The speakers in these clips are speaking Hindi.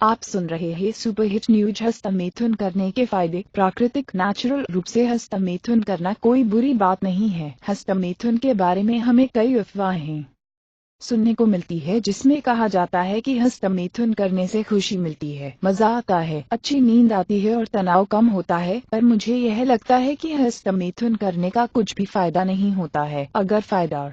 आप सुन रहे हैं सुपरहिट न्यूज। हस्तमैथुन करने के फायदे। प्राकृतिक नेचुरल रूप से हस्तमैथुन करना कोई बुरी बात नहीं है। हस्तमैथुन के बारे में हमें कई अफवाहें सुनने को मिलती है, जिसमें कहा जाता है कि हस्तमैथुन करने से खुशी मिलती है, मजा आता है, अच्छी नींद आती है और तनाव कम होता है। पर मुझे यह लगता है कि हस्तमैथुन करने का कुछ भी फायदा नहीं होता है। अगर फायदा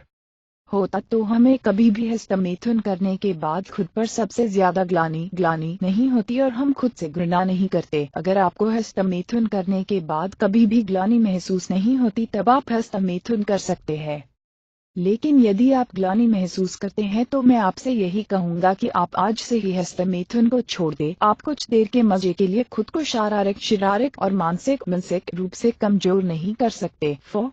होता तो हमें कभी भी हस्तमैथुन करने के बाद खुद पर सबसे ज्यादा ग्लानि नहीं होती और हम खुद से घृणा नहीं करते। अगर आपको हस्तमैथुन करने के बाद कभी भी ग्लानि महसूस नहीं होती, तब आप हस्तमैथुन कर सकते हैं। लेकिन यदि आप ग्लानि महसूस करते हैं तो मैं आपसे यही कहूंगा कि आप आज से ही हस्तमैथुन को छोड़ दें। आप कुछ देर के मजे के लिए खुद को शारीरिक और मानसिक रूप से कमजोर नहीं कर सकते। फॉर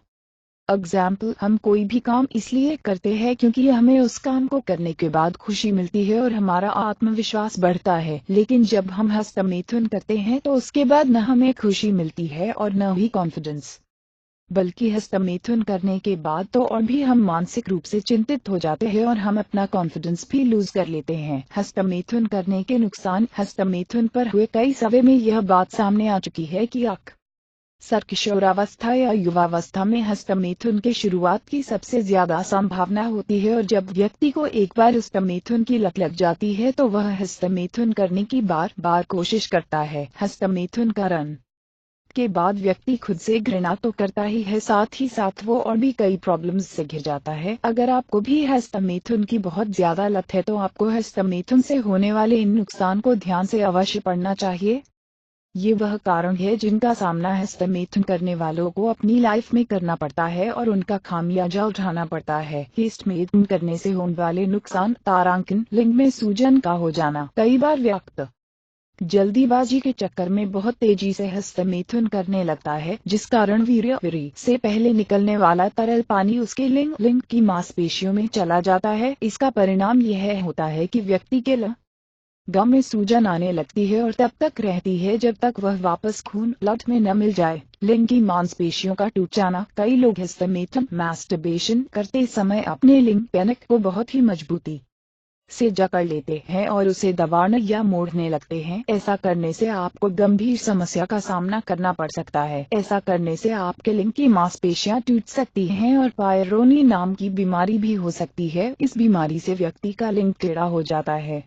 एग्जाम्पल, हम कोई भी काम इसलिए करते हैं क्योंकि हमें उस काम को करने के बाद खुशी मिलती है और हमारा आत्मविश्वास बढ़ता है। लेकिन जब हम हस्तमैथुन करते हैं तो उसके बाद न हमें खुशी मिलती है और न ही कॉन्फिडेंस, बल्कि हस्तमैथुन करने के बाद तो और भी हम मानसिक रूप से चिंतित हो जाते हैं और हम अपना कॉन्फिडेंस भी लूज कर लेते हैं। हस्तमैथुन करने के नुकसान। हस्तमैथुन पर हुए कई सर्वे में यह बात सामने आ चुकी है कि सर किशोरावस्था या युवावस्था में हस्तमैथुन के शुरुआत की सबसे ज्यादा संभावना होती है और जब व्यक्ति को एक बार हस्तमैथुन की लत लग जाती है तो वह हस्तमैथुन करने की बार बार कोशिश करता है। हस्तमैथुन करने के बाद व्यक्ति खुद से घृणा तो करता ही है, साथ ही साथ वो और भी कई प्रॉब्लम्स से घिर जाता है। अगर आपको भी हस्तमैथुन की बहुत ज्यादा लत है तो आपको हस्तमैथुन से होने वाले इन नुकसान को ध्यान से अवश्य पढ़ना चाहिए। ये वह कारण है जिनका सामना हस्तमैथुन करने वालों को अपनी लाइफ में करना पड़ता है और उनका खामियाजा उठाना पड़ता है। हस्तमैथुन करने से होने वाले नुकसान। तारांकित लिंग में सूजन का हो जाना। कई बार व्यक्ति जल्दीबाजी के चक्कर में बहुत तेजी से हस्तमैथुन करने लगता है, जिस कारण वीर्य से पहले निकलने वाला तरल पानी उसके लिंग की मांसपेशियों में चला जाता है। इसका परिणाम यह होता है कि व्यक्ति के गम में सूजन आने लगती है और तब तक रहती है जब तक वह वापस खून ब्लड में न मिल जाए। लिंग की मांसपेशियों का टूट जाना। कई लोग हस्तमैथुन मैस्टरबेशन करते समय अपने लिंग पेनिक को बहुत ही मजबूती से जकड़ लेते हैं और उसे दबाने या मोड़ने लगते हैं। ऐसा करने से आपको गंभीर समस्या का सामना करना पड़ सकता है। ऐसा करने से आपके लिंग की मांसपेशियां टूट सकती हैं और पायरोनी नाम की बीमारी भी हो सकती है। इस बीमारी से व्यक्ति का लिंग टेढ़ा हो जाता है।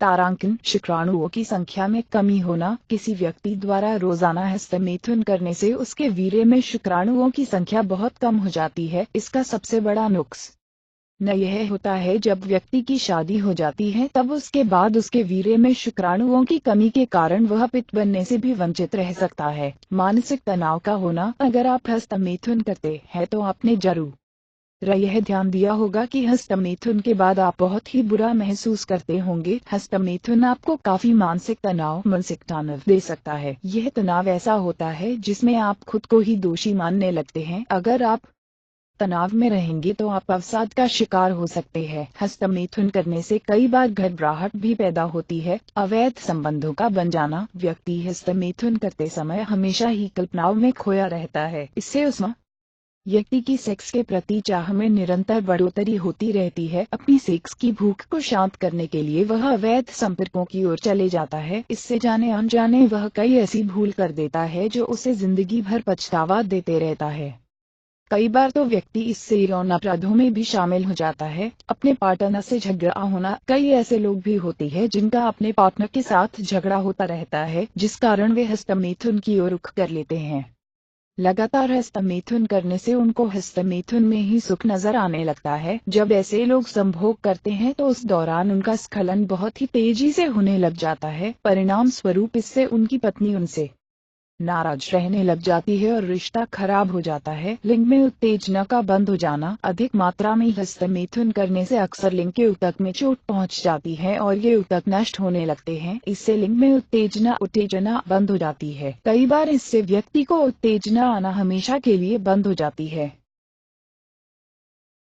तारांकित शुक्राणुओं की संख्या में कमी होना। किसी व्यक्ति द्वारा रोजाना हस्तमैथुन करने से उसके वीर्य में शुक्राणुओं की संख्या बहुत कम हो जाती है। इसका सबसे बड़ा नुकसान यह होता है जब व्यक्ति की शादी हो जाती है तब उसके बाद उसके वीर्य में शुक्राणुओं की कमी के कारण वह पिता बनने से भी वंचित रह सकता है। मानसिक तनाव का होना। अगर आप हस्तमैथुन करते हैं तो आपने जरूर यह ध्यान दिया होगा कि हस्तमैथुन के बाद आप बहुत ही बुरा महसूस करते होंगे। हस्तमैथुन आपको काफी मानसिक तनाव दे सकता है। यह तनाव ऐसा होता है जिसमें आप खुद को ही दोषी मानने लगते हैं। अगर आप तनाव में रहेंगे तो आप अवसाद का शिकार हो सकते हैं। हस्तमैथुन करने से कई बार घबराहट भी पैदा होती है। अवैध संबंधों का बन जाना। व्यक्ति हस्तमैथुन करते समय हमेशा ही कल्पनाओं में खोया रहता है। इससे उस व्यक्ति की सेक्स के प्रति चाह में निरंतर बढ़ोतरी होती रहती है। अपनी सेक्स की भूख को शांत करने के लिए वह अवैध संपर्कों की ओर चले जाता है। इससे जाने अनजाने वह कई ऐसी भूल कर देता है जो उसे जिंदगी भर पछतावा देते रहता है। कई बार तो व्यक्ति इससे यौन अपराधों में भी शामिल हो जाता है। अपने पार्टनर से झगड़ा होना। कई ऐसे लोग भी होते हैं जिनका अपने पार्टनर के साथ झगड़ा होता रहता है, जिस कारण वे हस्तमैथुन की ओर रुख कर लेते हैं। लगातार हस्तमैथुन करने से उनको हस्तमैथुन में ही सुख नजर आने लगता है। जब ऐसे लोग संभोग करते हैं तो उस दौरान उनका स्खलन बहुत ही तेजी से होने लग जाता है। परिणाम स्वरूप इससे उनकी पत्नी उनसे नाराज रहने लग जाती है और रिश्ता खराब हो जाता है। लिंग में उत्तेजना का बंद हो जाना। अधिक मात्रा में हस्तमैथुन करने से अक्सर लिंग के ऊतक में चोट पहुंच जाती है और ये ऊतक नष्ट होने लगते हैं। इससे लिंग में उत्तेजना बंद हो जाती है। कई बार इससे व्यक्ति को उत्तेजना आना हमेशा के लिए बंद हो जाती है।